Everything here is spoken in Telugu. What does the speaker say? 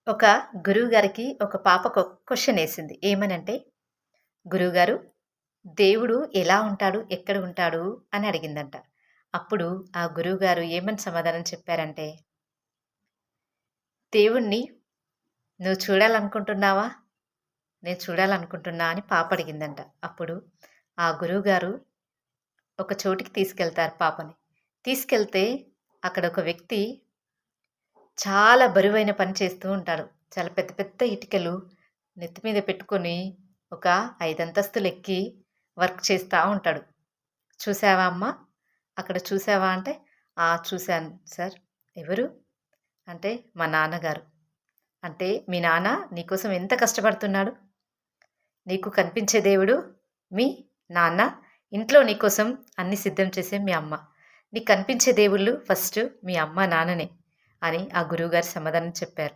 ఒక గురువుగారికి ఒక పాప క్వెషన్ ఏసింది. ఏమనంటే, "గురువుగారు, దేవుడు ఎలా ఉంటాడు? ఎక్కడ ఉంటాడు?" అని అడిగిందంట. అప్పుడు ఆ గురువుగారు ఏమని సమాధానం చెప్పారంటే, "దేవుడిని నువ్వు చూడాలనుకుంటున్నావా? నేను చూడాలనుకుంటున్నా" అని పాప అడిగిందంట. అప్పుడు ఆ గురువుగారు ఒక చోటికి తీసుకెళ్తారు పాపని. తీసుకెళ్తే అక్కడ ఒక వ్యక్తి చాలా బరువైన పని చేస్తూ ఉంటాడు. చాలా పెద్ద పెద్ద ఇటుకలు నెత్తి మీద పెట్టుకొని ఒక 5 అంతస్తులెక్కి వర్క్ చేస్తా ఉంటాడు. "చూసావా అమ్మా? అక్కడ చూసావా?" అంటే, "ఆ! చూశాను సార్." "ఎవరు?" అంటే, "మా నాన్నగారు." అంటే, "మీ నాన్న నీకోసం ఎంత కష్టపడుతున్నాడు? నీకు కనిపించే దేవుడు మీ నాన్న. ఇంట్లో నీకోసం అన్నీ సిద్ధం చేసే మీ అమ్మ. నీకు కనిపించే దేవుళ్ళు ఫస్ట్ మీ అమ్మ, నాన్ననే" అని ఆ గురువుగారు సమాధానం చెప్పారు.